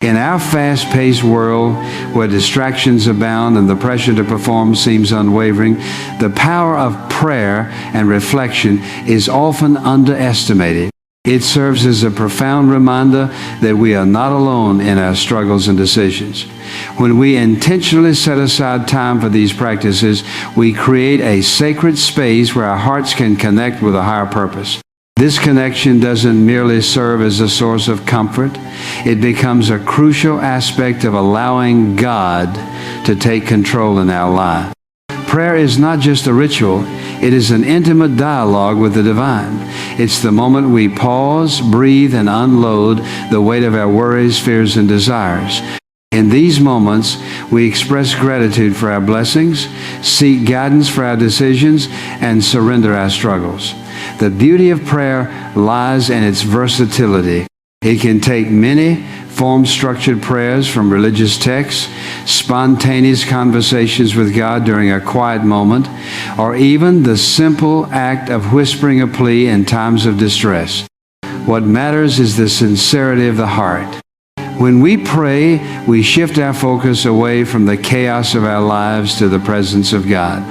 In our fast-paced world, where distractions abound and the pressure to perform seems unwavering, the power of prayer and reflection is often underestimated. It serves as a profound reminder that we are not alone in our struggles and decisions. When we intentionally set aside time for these practices, we create a sacred space where our hearts can connect with a higher purpose. This connection doesn't merely serve as a source of comfort. It becomes a crucial aspect of allowing God to take control in our life. Prayer is not just a ritual. It is an intimate dialogue with the divine. It's the moment we pause, breathe, and unload the weight of our worries, fears, and desires. In these moments, we express gratitude for our blessings, seek guidance for our decisions, and surrender our struggles. The beauty of prayer lies in its versatility. It can take many form-structured prayers from religious texts, spontaneous conversations with God during a quiet moment, or even the simple act of whispering a plea in times of distress. What matters is the sincerity of the heart. When we pray, we shift our focus away from the chaos of our lives to the presence of God.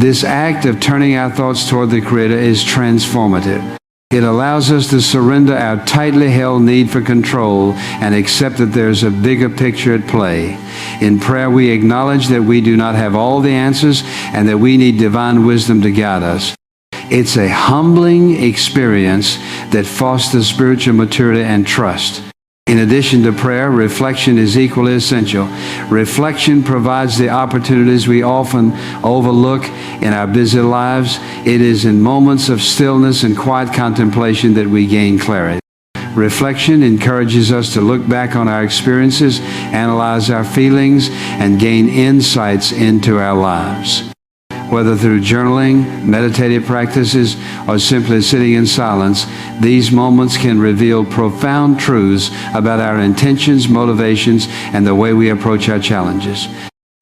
This act of turning our thoughts toward the Creator is transformative. It allows us to surrender our tightly held need for control and accept that there's a bigger picture at play. In prayer, we acknowledge that we do not have all the answers and that we need divine wisdom to guide us. It's a humbling experience that fosters spiritual maturity and trust. In addition to prayer, reflection is equally essential. Reflection provides the opportunities we often overlook in our busy lives. It is in moments of stillness and quiet contemplation that we gain clarity. Reflection encourages us to look back on our experiences, analyze our feelings, and gain insights into our lives. Whether through journaling, meditative practices, or simply sitting in silence, these moments can reveal profound truths about our intentions, motivations, and the way we approach our challenges.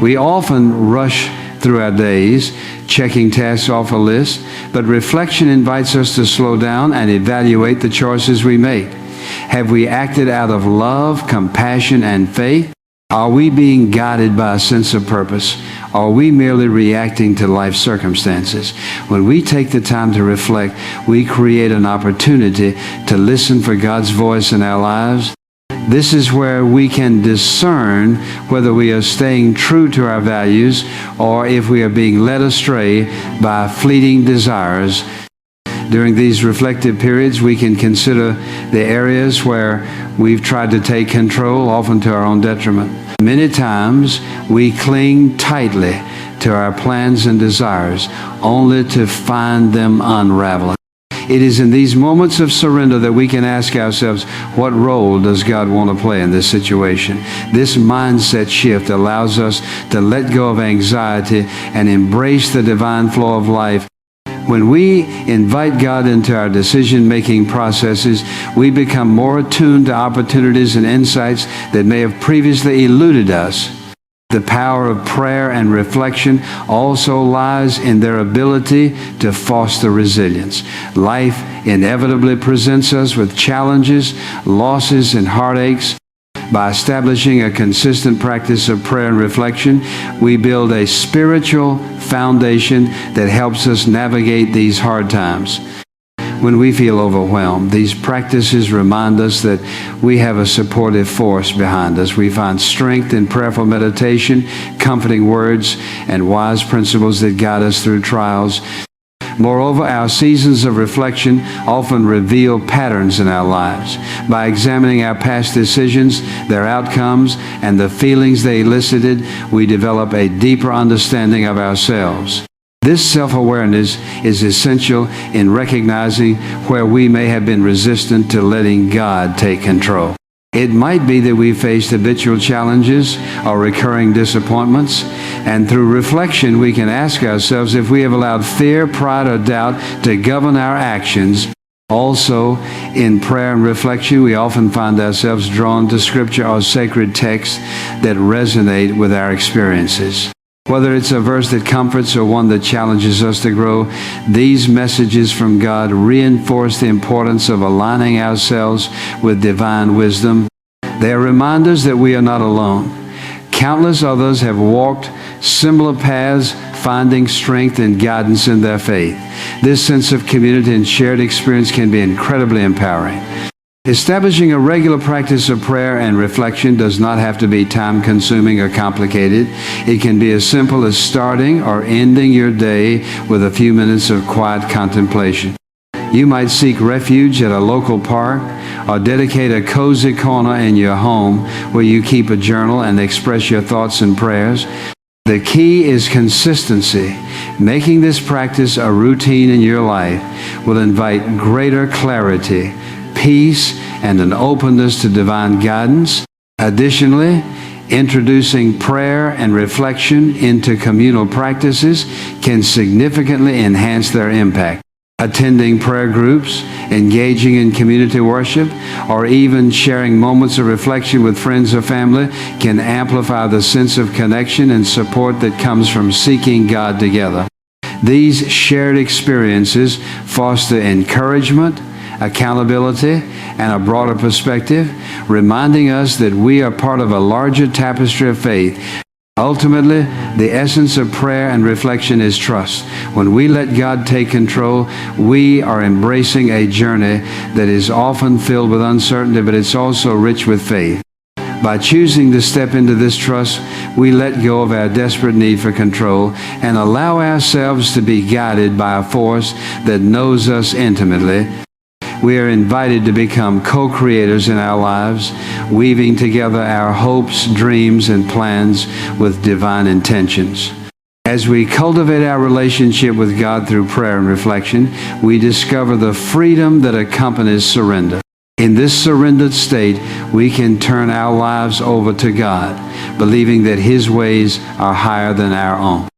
We often rush through our days, checking tasks off a list, but reflection invites us to slow down and evaluate the choices we make. Have we acted out of love, compassion, and faith? Are we being guided by a sense of purpose? Are we merely reacting to life circumstances? When we take the time to reflect, we create an opportunity to listen for God's voice in our lives. This is where we can discern whether we are staying true to our values or if we are being led astray by fleeting desires. During these reflective periods, we can consider the areas where we've tried to take control, often to our own detriment. Many times, we cling tightly to our plans and desires, only to find them unraveling. It is in these moments of surrender that we can ask ourselves, what role does God want to play in this situation? This mindset shift allows us to let go of anxiety and embrace the divine flow of life. When we invite God into our decision-making processes, we become more attuned to opportunities and insights that may have previously eluded us. The power of prayer and reflection also lies in their ability to foster resilience. Life inevitably presents us with challenges, losses, and heartaches. By establishing a consistent practice of prayer and reflection, we build a spiritual foundation that helps us navigate these hard times. When we feel overwhelmed, these practices remind us that we have a supportive force behind us. We find strength in prayerful meditation, comforting words, and wise principles that guide us through trials. Moreover, our seasons of reflection often reveal patterns in our lives. By examining our past decisions, their outcomes, and the feelings they elicited, we develop a deeper understanding of ourselves. This self-awareness is essential in recognizing where we may have been resistant to letting God take control. It might be that we faced habitual challenges or recurring disappointments, and through reflection we can ask ourselves if we have allowed fear, pride, or doubt to govern our actions. Also, in prayer and reflection, we often find ourselves drawn to scripture or sacred texts that resonate with our experiences. Whether it's a verse that comforts or one that challenges us to grow, these messages from God reinforce the importance of aligning ourselves with divine wisdom. They are reminders that we are not alone. Countless others have walked similar paths, finding strength and guidance in their faith. This sense of community and shared experience can be incredibly empowering. Establishing a regular practice of prayer and reflection does not have to be time-consuming or complicated. It can be as simple as starting or ending your day with a few minutes of quiet contemplation. You might seek refuge at a local park or dedicate a cozy corner in your home where you keep a journal and express your thoughts and prayers. The key is consistency. Making this practice a routine in your life will invite greater clarity, peace, and an openness to divine guidance. Additionally, introducing prayer and reflection into communal practices can significantly enhance their impact. Attending prayer groups, engaging in community worship, or even sharing moments of reflection with friends or family can amplify the sense of connection and support that comes from seeking God together. These shared experiences foster encouragement, accountability, and a broader perspective, reminding us that we are part of a larger tapestry of faith. Ultimately, the essence of prayer and reflection is trust. When we let God take control, we are embracing a journey that is often filled with uncertainty, but it's also rich with faith. By choosing to step into this trust, we let go of our desperate need for control and allow ourselves to be guided by a force that knows us intimately. We are invited to become co-creators in our lives, weaving together our hopes, dreams, and plans with divine intentions. As we cultivate our relationship with God through prayer and reflection, we discover the freedom that accompanies surrender. In this surrendered state, we can turn our lives over to God, believing that His ways are higher than our own.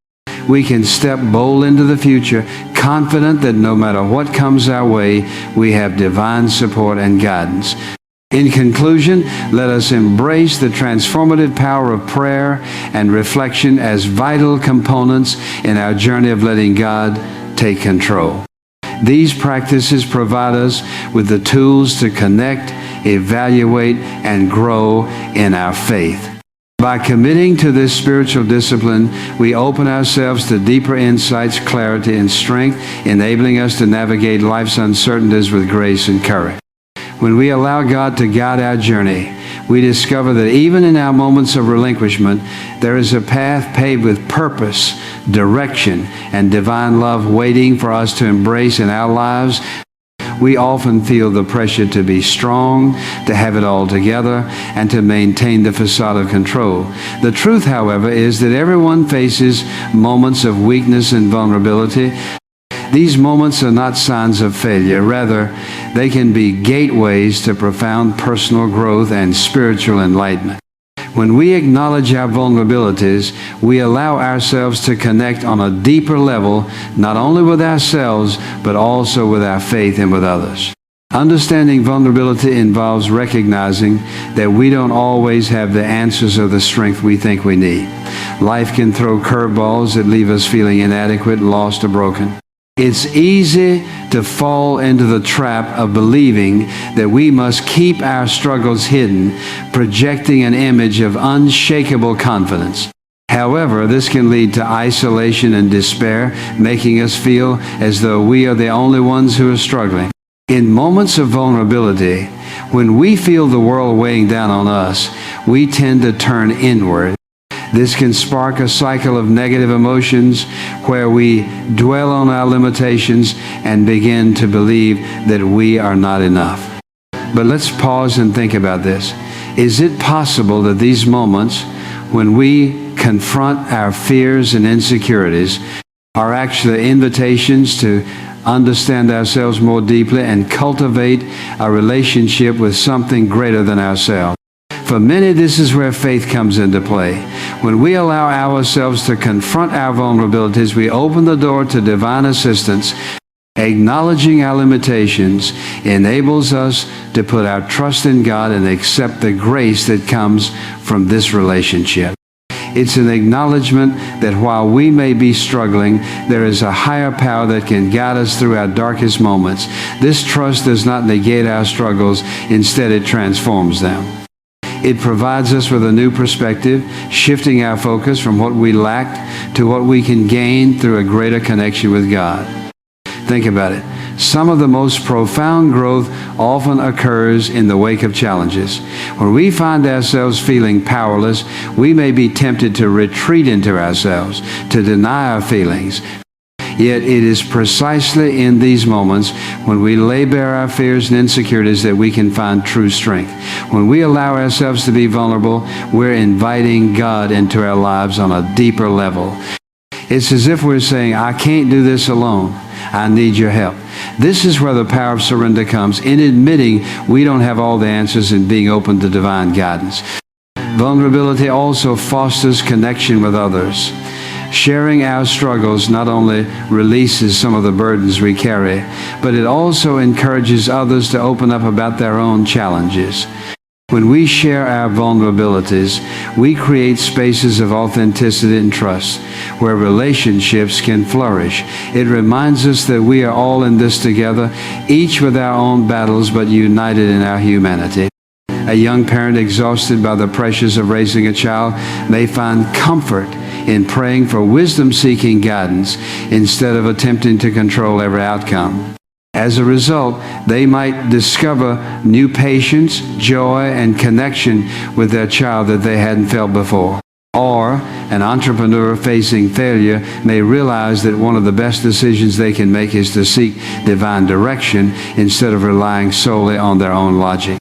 We can step bold into the future, confident that no matter what comes our way, we have divine support and guidance. In conclusion, let us embrace the transformative power of prayer and reflection as vital components in our journey of letting God take control. These practices provide us with the tools to connect, evaluate, and grow in our faith. By committing to this spiritual discipline, we open ourselves to deeper insights, clarity, and strength, enabling us to navigate life's uncertainties with grace and courage. When we allow God to guide our journey, we discover that even in our moments of relinquishment, there is a path paved with purpose, direction, and divine love waiting for us to embrace in our lives. We often feel the pressure to be strong, to have it all together, and to maintain the facade of control. The truth, however, is that everyone faces moments of weakness and vulnerability. These moments are not signs of failure. Rather, they can be gateways to profound personal growth and spiritual enlightenment. When we acknowledge our vulnerabilities, we allow ourselves to connect on a deeper level, not only with ourselves, but also with our faith and with others. Understanding vulnerability involves recognizing that we don't always have the answers or the strength we think we need. Life can throw curveballs that leave us feeling inadequate, lost, or broken. It's easy to fall into the trap of believing that we must keep our struggles hidden, projecting an image of unshakable confidence. However, this can lead to isolation and despair, making us feel as though we are the only ones who are struggling. In moments of vulnerability, when we feel the world weighing down on us, we tend to turn inward. This can spark a cycle of negative emotions where we dwell on our limitations and begin to believe that we are not enough. But let's pause and think about this. Is it possible that these moments when we confront our fears and insecurities are actually invitations to understand ourselves more deeply and cultivate a relationship with something greater than ourselves? For many, this is where faith comes into play. When we allow ourselves to confront our vulnerabilities, we open the door to divine assistance. Acknowledging our limitations enables us to put our trust in God and accept the grace that comes from this relationship. It's an acknowledgement that while we may be struggling, there is a higher power that can guide us through our darkest moments. This trust does not negate our struggles. Instead, it transforms them. It provides us with a new perspective, shifting our focus from what we lacked to what we can gain through a greater connection with God. Think about it. Some of the most profound growth often occurs in the wake of challenges. When we find ourselves feeling powerless, we may be tempted to retreat into ourselves, to deny our feelings. Yet it is precisely in these moments when we lay bare our fears and insecurities that we can find true strength. When we allow ourselves to be vulnerable, we're inviting God into our lives on a deeper level. It's as if we're saying, I can't do this alone. I need your help. This is where the power of surrender comes, in admitting we don't have all the answers and being open to divine guidance. Vulnerability also fosters connection with others. Sharing our struggles not only releases some of the burdens we carry, but it also encourages others to open up about their own challenges. When we share our vulnerabilities, we create spaces of authenticity and trust where relationships can flourish. It reminds us that we are all in this together, each with our own battles, but united in our humanity. A young parent exhausted by the pressures of raising a child may find comfort in praying for wisdom-seeking guidance instead of attempting to control every outcome. As a result, they might discover new patience, joy, and connection with their child that they hadn't felt before. Or an entrepreneur facing failure may realize that one of the best decisions they can make is to seek divine direction instead of relying solely on their own logic.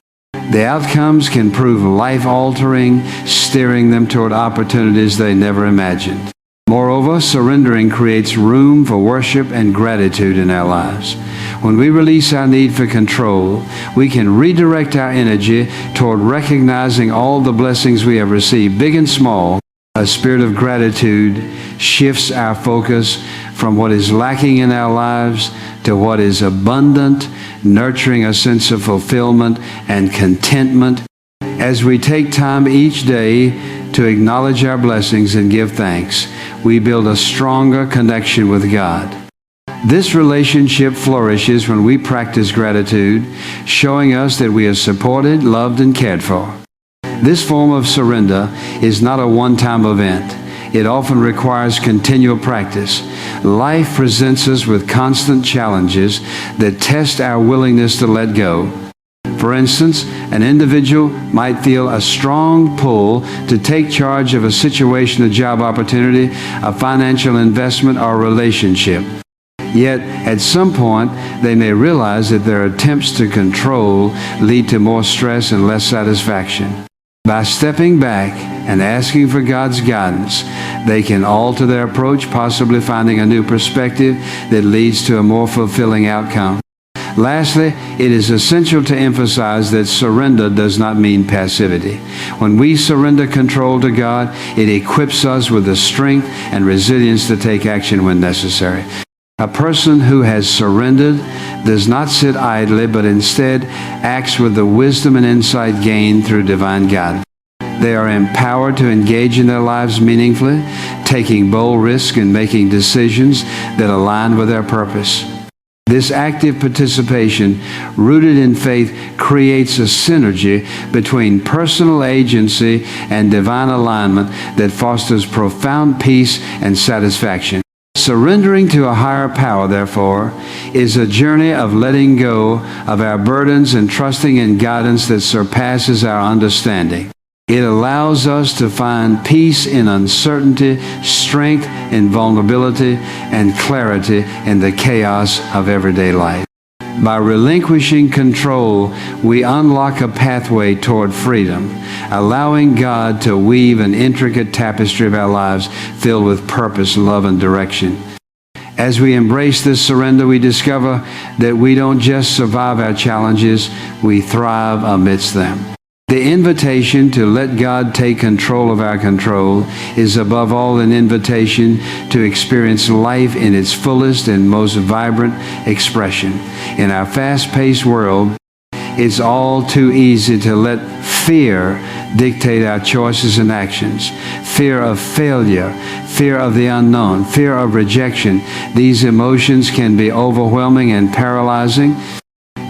The outcomes can prove life-altering, steering them toward opportunities they never imagined. Moreover, surrendering creates room for worship and gratitude in our lives. When we release our need for control, we can redirect our energy toward recognizing all the blessings we have received, big and small. A spirit of gratitude shifts our focus from what is lacking in our lives to what is abundant, nurturing a sense of fulfillment and contentment. As we take time each day to acknowledge our blessings and give thanks, we build a stronger connection with God. This relationship flourishes when we practice gratitude, showing us that we are supported, loved, and cared for. This form of surrender is not a one-time event. It often requires continual practice. Life presents us with constant challenges that test our willingness to let go. For instance, an individual might feel a strong pull to take charge of a situation, a job opportunity, a financial investment, or a relationship. Yet, at some point, they may realize that their attempts to control lead to more stress and less satisfaction. By stepping back and asking for God's guidance, they can alter their approach, possibly finding a new perspective that leads to a more fulfilling outcome. Lastly, it is essential to emphasize that surrender does not mean passivity. When we surrender control to God, it equips us with the strength and resilience to take action when necessary. A person who has surrendered does not sit idly, but instead acts with the wisdom and insight gained through divine guidance. They are empowered to engage in their lives meaningfully, taking bold risks and making decisions that align with their purpose. This active participation, rooted in faith, creates a synergy between personal agency and divine alignment that fosters profound peace and satisfaction. Surrendering to a higher power, therefore, is a journey of letting go of our burdens and trusting in guidance that surpasses our understanding. It allows us to find peace in uncertainty, strength in vulnerability, and clarity in the chaos of everyday life. By relinquishing control, we unlock a pathway toward freedom, allowing God to weave an intricate tapestry of our lives filled with purpose, love, and direction. As we embrace this surrender, we discover that we don't just survive our challenges, we thrive amidst them. The invitation to let God take control of our control is above all an invitation to experience life in its fullest and most vibrant expression. In our fast-paced world, it's all too easy to let fear dictate our choices and actions. Fear of failure, fear of the unknown, fear of rejection. These emotions can be overwhelming and paralyzing.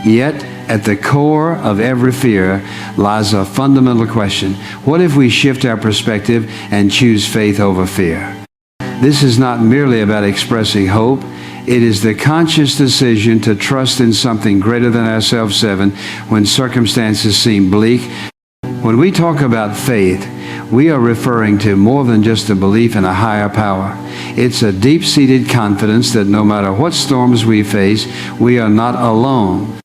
Yet, At the core of every fear lies a fundamental question. What if we shift our perspective and choose faith over fear? This is not merely about expressing hope. It is the conscious decision to trust in something greater than ourselves, 7, when circumstances seem bleak. When we talk about faith, we are referring to more than just a belief in a higher power. It's a deep-seated confidence that no matter what storms we face, we are not alone.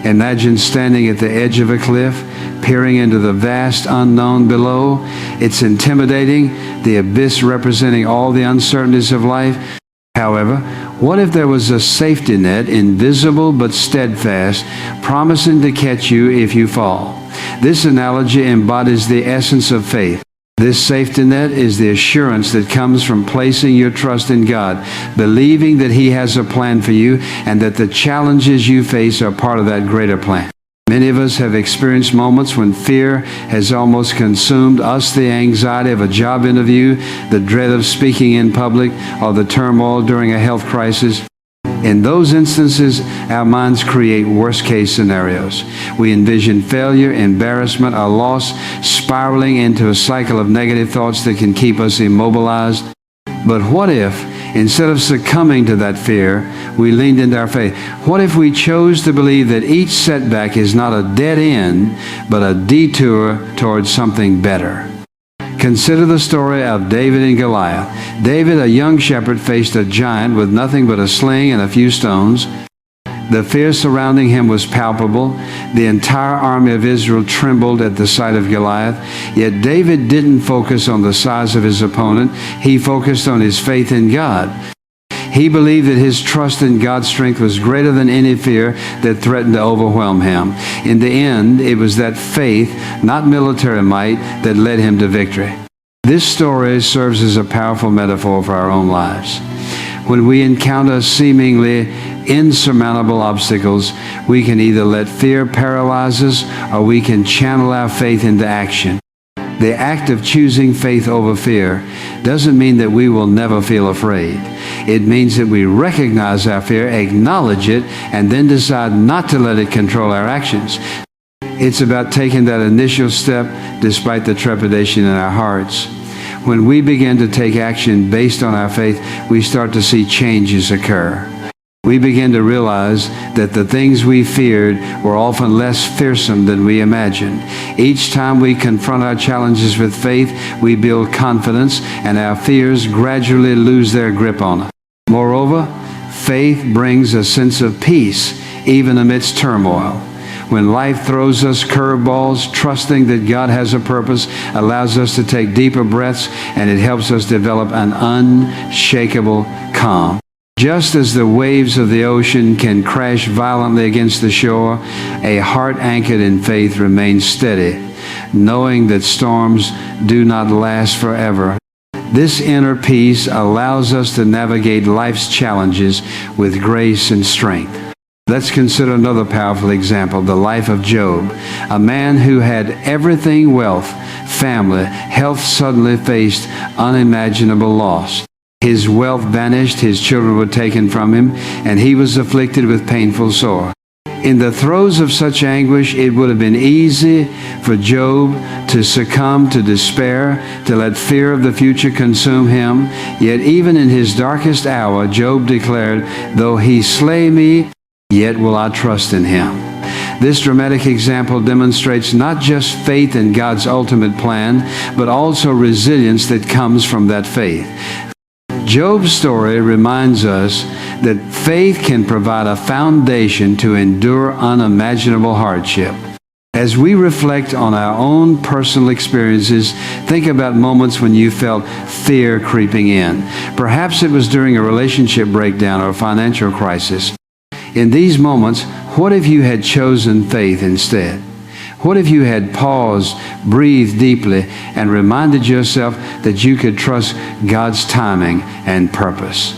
Imagine standing at the edge of a cliff, peering into the vast unknown below. It's intimidating, the abyss representing all the uncertainties of life. However, what if there was a safety net, invisible but steadfast, promising to catch you if you fall? This analogy embodies the essence of faith. This safety net is the assurance that comes from placing your trust in God, believing that He has a plan for you and that the challenges you face are part of that greater plan. Many of us have experienced moments when fear has almost consumed us, the anxiety of a job interview, the dread of speaking in public, or the turmoil during a health crisis. In those instances, our minds create worst-case scenarios. We envision failure, embarrassment, or loss, spiraling into a cycle of negative thoughts that can keep us immobilized. But what if, instead of succumbing to that fear, we leaned into our faith? What if we chose to believe that each setback is not a dead end, but a detour towards something better? Consider the story of David and Goliath. David, a young shepherd, faced a giant with nothing but a sling and a few stones. The fear surrounding him was palpable. The entire army of Israel trembled at the sight of Goliath. Yet David didn't focus on the size of his opponent. He focused on his faith in God. He believed that his trust in God's strength was greater than any fear that threatened to overwhelm him. In the end, it was that faith, not military might, that led him to victory. This story serves as a powerful metaphor for our own lives. When we encounter seemingly insurmountable obstacles, we can either let fear paralyze us or we can channel our faith into action. The act of choosing faith over fear doesn't mean that we will never feel afraid. It means that we recognize our fear, acknowledge it, and then decide not to let it control our actions. It's about taking that initial step despite the trepidation in our hearts. When we begin to take action based on our faith, we start to see changes occur. We begin to realize that the things we feared were often less fearsome than we imagined. Each time we confront our challenges with faith, we build confidence, and our fears gradually lose their grip on us. Moreover, faith brings a sense of peace, even amidst turmoil. When life throws us curveballs, trusting that God has a purpose allows us to take deeper breaths, and it helps us develop an unshakable calm. Just as the waves of the ocean can crash violently against the shore, a heart anchored in faith remains steady, knowing that storms do not last forever. This inner peace allows us to navigate life's challenges with grace and strength. Let's consider another powerful example, the life of Job, a man who had everything: wealth, family, health suddenly faced unimaginable loss. His wealth vanished, his children were taken from him, and he was afflicted with painful sore. In the throes of such anguish, it would have been easy for Job to succumb to despair, to let fear of the future consume him. Yet even in his darkest hour, Job declared, "Though he slay me, yet will I trust in him." This dramatic example demonstrates not just faith in God's ultimate plan, but also resilience that comes from that faith. Job's story reminds us that faith can provide a foundation to endure unimaginable hardship. As we reflect on our own personal experiences, think about moments when you felt fear creeping in. Perhaps it was during a relationship breakdown or a financial crisis. In these moments, what if you had chosen faith instead? What if you had paused, breathed deeply, and reminded yourself that you could trust God's timing and purpose?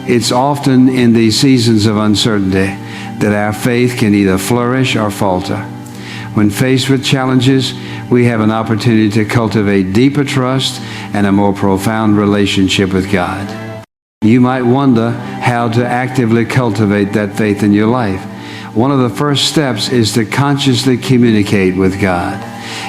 It's often in these seasons of uncertainty that our faith can either flourish or falter. When faced with challenges, we have an opportunity to cultivate deeper trust and a more profound relationship with God. You might wonder how to actively cultivate that faith in your life. One of the first steps is to consciously communicate with God.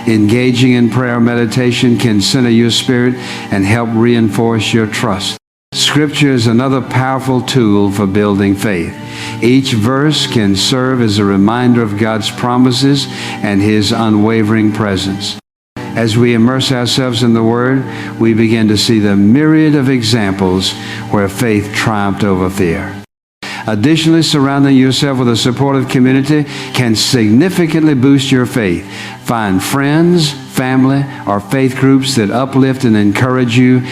Engaging in prayer or meditation can center your spirit and help reinforce your trust. Scripture is another powerful tool for building faith. Each verse can serve as a reminder of God's promises and His unwavering presence. As we immerse ourselves in the Word, we begin to see the myriad of examples where faith triumphed over fear. Additionally, surrounding yourself with a supportive community can significantly boost your faith. Find friends, family, or faith groups that uplift and encourage you.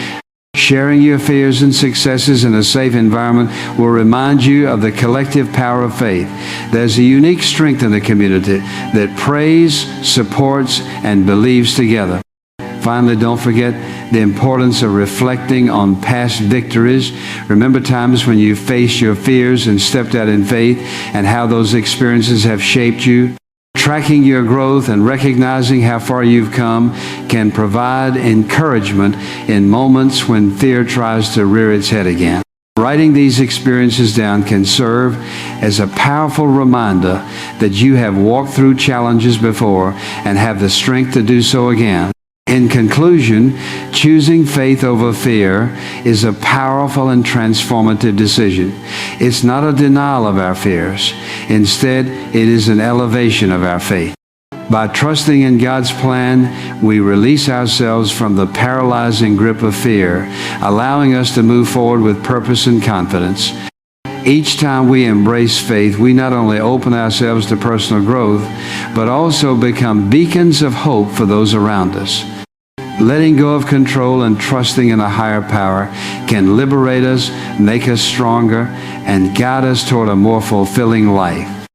Sharing your fears and successes in a safe environment will remind you of the collective power of faith. There's a unique strength in the community that prays, supports, and believes together. Finally, don't forget the importance of reflecting on past victories. Remember times when you faced your fears and stepped out in faith, and how those experiences have shaped you. Tracking your growth and recognizing how far you've come can provide encouragement in moments when fear tries to rear its head again. Writing these experiences down can serve as a powerful reminder that you have walked through challenges before and have the strength to do so again. In conclusion, choosing faith over fear is a powerful and transformative decision. It's not a denial of our fears. Instead, it is an elevation of our faith. By trusting in God's plan, we release ourselves from the paralyzing grip of fear, allowing us to move forward with purpose and confidence. Each time we embrace faith, we not only open ourselves to personal growth, but also become beacons of hope for those around us. Letting go of control and trusting in a higher power can liberate us, make us stronger, and guide us toward a more fulfilling life.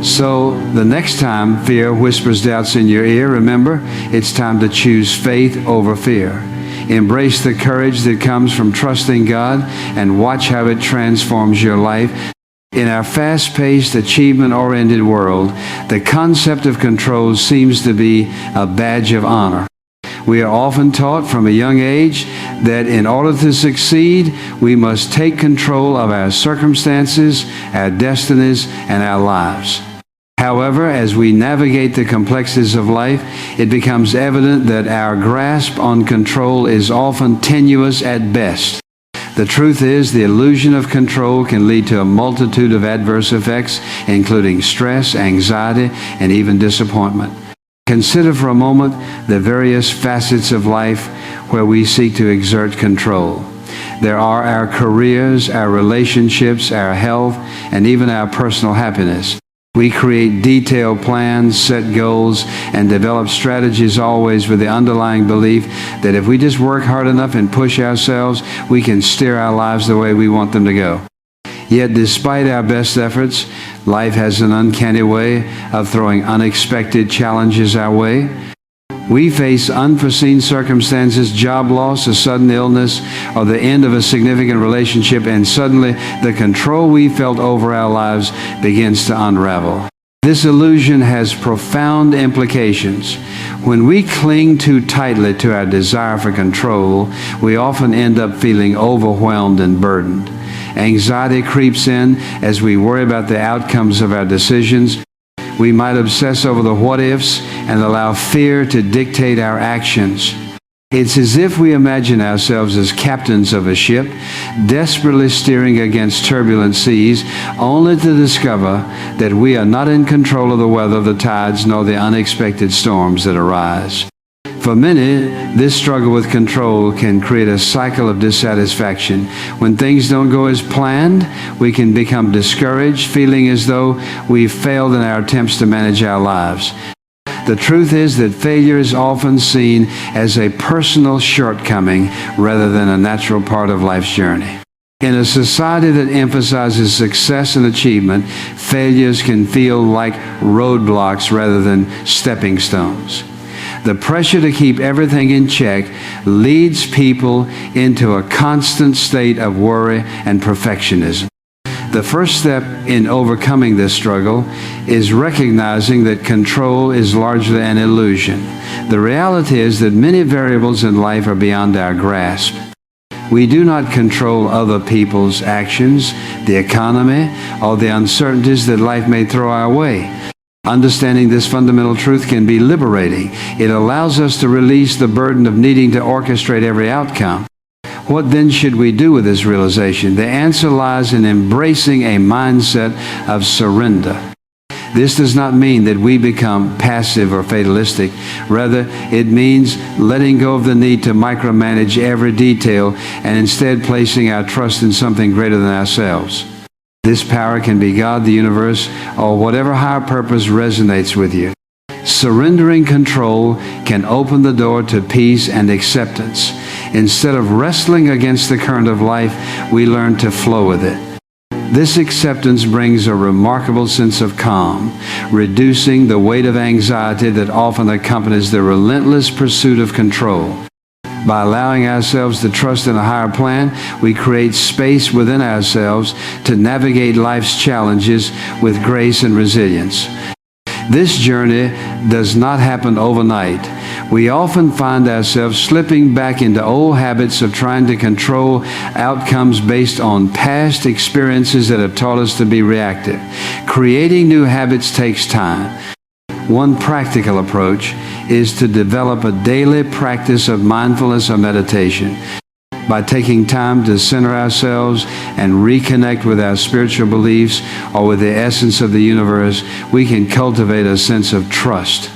So, the next time fear whispers doubts in your ear, remember, it's time to choose faith over fear. Embrace the courage that comes from trusting God and watch how it transforms your life. In our fast-paced, achievement-oriented world, the concept of control seems to be a badge of honor. We are often taught from a young age that in order to succeed, we must take control of our circumstances, our destinies, and our lives. However, as we navigate the complexities of life, it becomes evident that our grasp on control is often tenuous at best. The truth is, the illusion of control can lead to a multitude of adverse effects, including stress, anxiety, and even disappointment. Consider for a moment the various facets of life where we seek to exert control. There are our careers, our relationships, our health, and even our personal happiness. We create detailed plans, set goals, and develop strategies always with the underlying belief that if we just work hard enough and push ourselves, we can steer our lives the way we want them to go. Yet despite our best efforts, life has an uncanny way of throwing unexpected challenges our way. We face unforeseen circumstances, job loss, a sudden illness, or the end of a significant relationship, and suddenly the control we felt over our lives begins to unravel. This illusion has profound implications. When we cling too tightly to our desire for control, we often end up feeling overwhelmed and burdened. Anxiety creeps in as we worry about the outcomes of our decisions. We might obsess over the what-ifs and allow fear to dictate our actions. It's as if we imagine ourselves as captains of a ship, desperately steering against turbulent seas, only to discover that we are not in control of the weather, the tides, nor the unexpected storms that arise. For many, this struggle with control can create a cycle of dissatisfaction. When things don't go as planned, we can become discouraged, feeling as though we've failed in our attempts to manage our lives. The truth is that failure is often seen as a personal shortcoming rather than a natural part of life's journey. In a society that emphasizes success and achievement, failures can feel like roadblocks rather than stepping stones. The pressure to keep everything in check leads people into a constant state of worry and perfectionism. The first step in overcoming this struggle is recognizing that control is largely an illusion. The reality is that many variables in life are beyond our grasp. We do not control other people's actions, the economy, or the uncertainties that life may throw our way. Understanding this fundamental truth can be liberating. It allows us to release the burden of needing to orchestrate every outcome. What then should we do with this realization? The answer lies in embracing a mindset of surrender. This does not mean that we become passive or fatalistic. Rather, it means letting go of the need to micromanage every detail and instead placing our trust in something greater than ourselves. This power can be God, the universe, or whatever higher purpose resonates with you. Surrendering control can open the door to peace and acceptance. Instead of wrestling against the current of life, we learn to flow with it. This acceptance brings a remarkable sense of calm, reducing the weight of anxiety that often accompanies the relentless pursuit of control. By allowing ourselves to trust in a higher plan, we create space within ourselves to navigate life's challenges with grace and resilience. This journey does not happen overnight. We often find ourselves slipping back into old habits of trying to control outcomes based on past experiences that have taught us to be reactive. Creating new habits takes time. One practical approach is to develop a daily practice of mindfulness or meditation. By taking time to center ourselves and reconnect with our spiritual beliefs or with the essence of the universe, we can cultivate a sense of trust.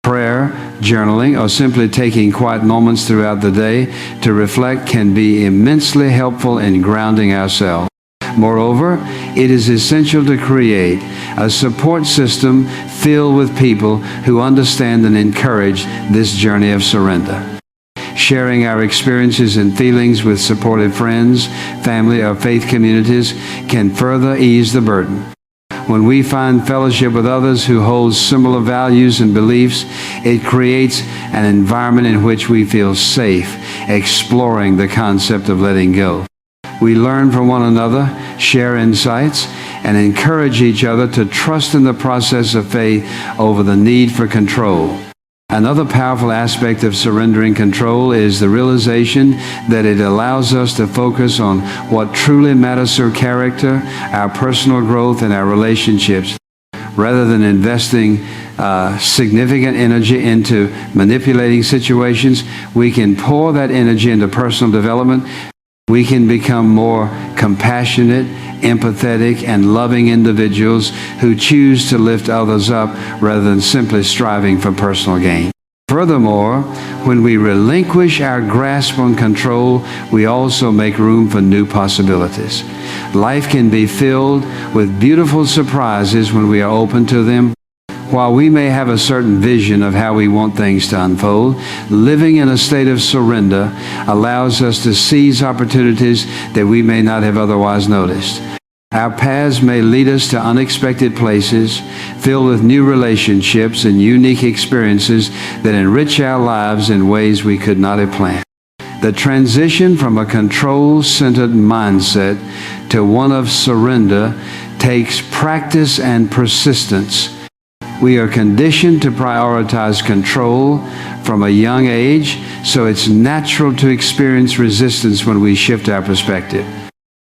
Prayer, journaling, or simply taking quiet moments throughout the day to reflect can be immensely helpful in grounding ourselves. Moreover, it is essential to create a support system filled with people who understand and encourage this journey of surrender. Sharing our experiences and feelings with supportive friends, family, or faith communities can further ease the burden. When we find fellowship with others who hold similar values and beliefs, it creates an environment in which we feel safe, exploring the concept of letting go. We learn from one another, share insights, and encourage each other to trust in the process of faith over the need for control. Another powerful aspect of surrendering control is the realization that it allows us to focus on what truly matters to our character, our personal growth, and our relationships. Rather than investing significant energy into manipulating situations, we can pour that energy into personal development. We can become more compassionate, empathetic, and loving individuals who choose to lift others up rather than simply striving for personal gain. Furthermore, when we relinquish our grasp on control, we also make room for new possibilities. Life can be filled with beautiful surprises when we are open to them. While we may have a certain vision of how we want things to unfold, living in a state of surrender allows us to seize opportunities that we may not have otherwise noticed. Our paths may lead us to unexpected places, filled with new relationships and unique experiences that enrich our lives in ways we could not have planned. The transition from a control-centered mindset to one of surrender takes practice and persistence. We are conditioned to prioritize control from a young age, so it's natural to experience resistance when we shift our perspective.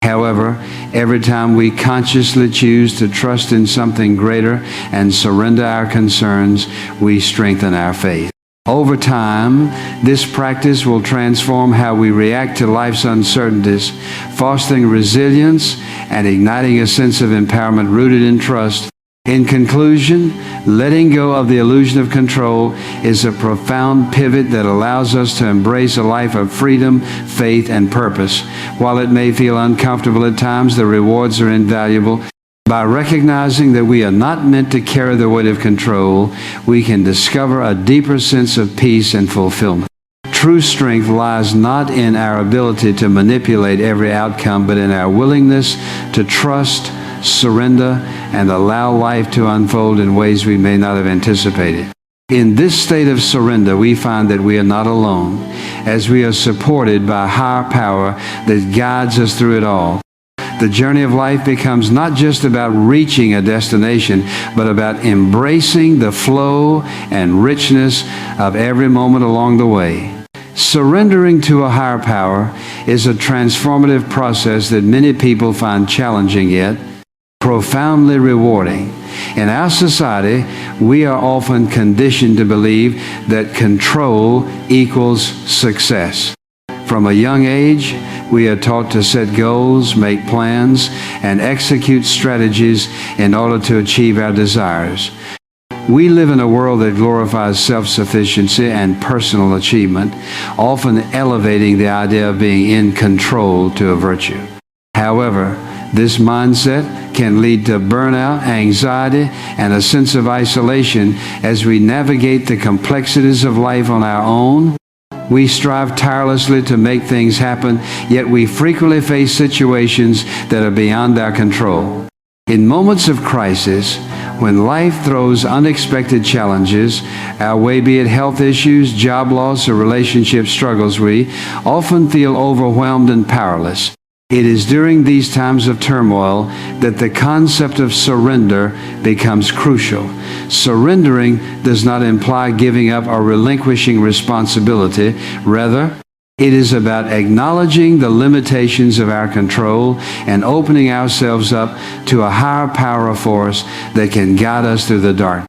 However, every time we consciously choose to trust in something greater and surrender our concerns, we strengthen our faith. Over time, this practice will transform how we react to life's uncertainties, fostering resilience and igniting a sense of empowerment rooted in trust. In conclusion, letting go of the illusion of control is a profound pivot that allows us to embrace a life of freedom, faith, and purpose. While it may feel uncomfortable at times, the rewards are invaluable. By recognizing that we are not meant to carry the weight of control, we can discover a deeper sense of peace and fulfillment. True strength lies not in our ability to manipulate every outcome, but in our willingness to trust, surrender, and allow life to unfold in ways we may not have anticipated. In this state of surrender, we find that we are not alone, as we are supported by a higher power that guides us through it all. The journey of life becomes not just about reaching a destination, but about embracing the flow and richness of every moment along the way. Surrendering to a higher power is a transformative process that many people find challenging yet profoundly rewarding. In our society, we are often conditioned to believe that control equals success. From a young age, we are taught to set goals, make plans, and execute strategies in order to achieve our desires. We live in a world that glorifies self-sufficiency and personal achievement, often elevating the idea of being in control to a virtue. However, this mindset can lead to burnout, anxiety, and a sense of isolation as we navigate the complexities of life on our own. We strive tirelessly to make things happen, yet we frequently face situations that are beyond our control. In moments of crisis, when life throws unexpected challenges our way, be it health issues, job loss, or relationship struggles, we often feel overwhelmed and powerless. It is during these times of turmoil that the concept of surrender becomes crucial. Surrendering does not imply giving up or relinquishing responsibility. Rather, it is about acknowledging the limitations of our control and opening ourselves up to a higher power force that can guide us through the dark.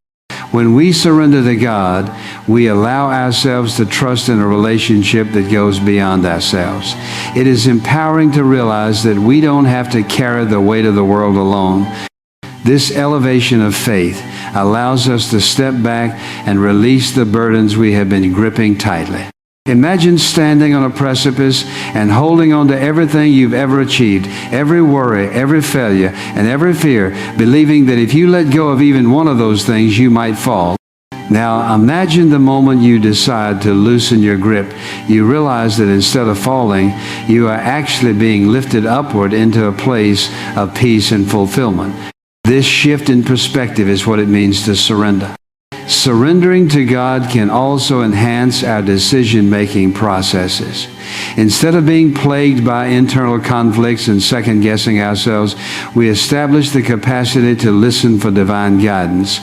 When we surrender to God, we allow ourselves to trust in a relationship that goes beyond ourselves. It is empowering to realize that we don't have to carry the weight of the world alone. This elevation of faith allows us to step back and release the burdens we have been gripping tightly. Imagine standing on a precipice and holding on to everything you've ever achieved, every worry, every failure, and every fear, believing that if you let go of even one of those things, you might fall. Now, imagine the moment you decide to loosen your grip. You realize that instead of falling, you are actually being lifted upward into a place of peace and fulfillment. This shift in perspective is what it means to surrender. Surrendering to God can also enhance our decision-making processes. Instead of being plagued by internal conflicts and second-guessing ourselves, we establish the capacity to listen for divine guidance.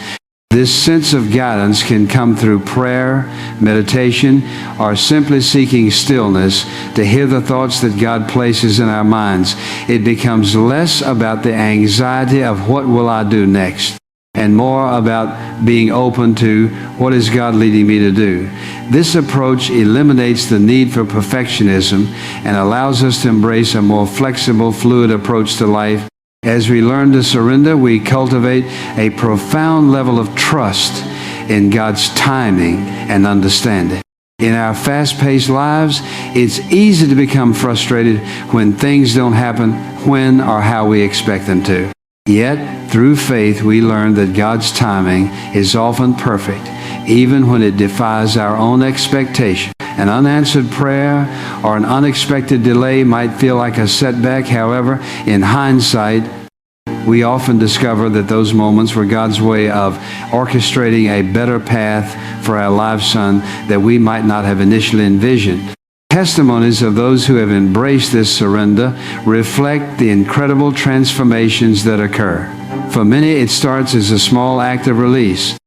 This sense of guidance can come through prayer, meditation, or simply seeking stillness to hear the thoughts that God places in our minds. It becomes less about the anxiety of what will I do next, and more about being open to what is God leading me to do. This approach eliminates the need for perfectionism and allows us to embrace a more flexible, fluid approach to life. As we learn to surrender, we cultivate a profound level of trust in God's timing and understanding. In our fast-paced lives, it's easy to become frustrated when things don't happen when or how we expect them to. Yet, through faith, we learn that God's timing is often perfect, even when it defies our own expectation. An unanswered prayer or an unexpected delay might feel like a setback. However, in hindsight, we often discover that those moments were God's way of orchestrating a better path for our lifeson that we might not have initially envisioned. Testimonies of those who have embraced this surrender reflect the incredible transformations that occur. For many, it starts as a small act of release.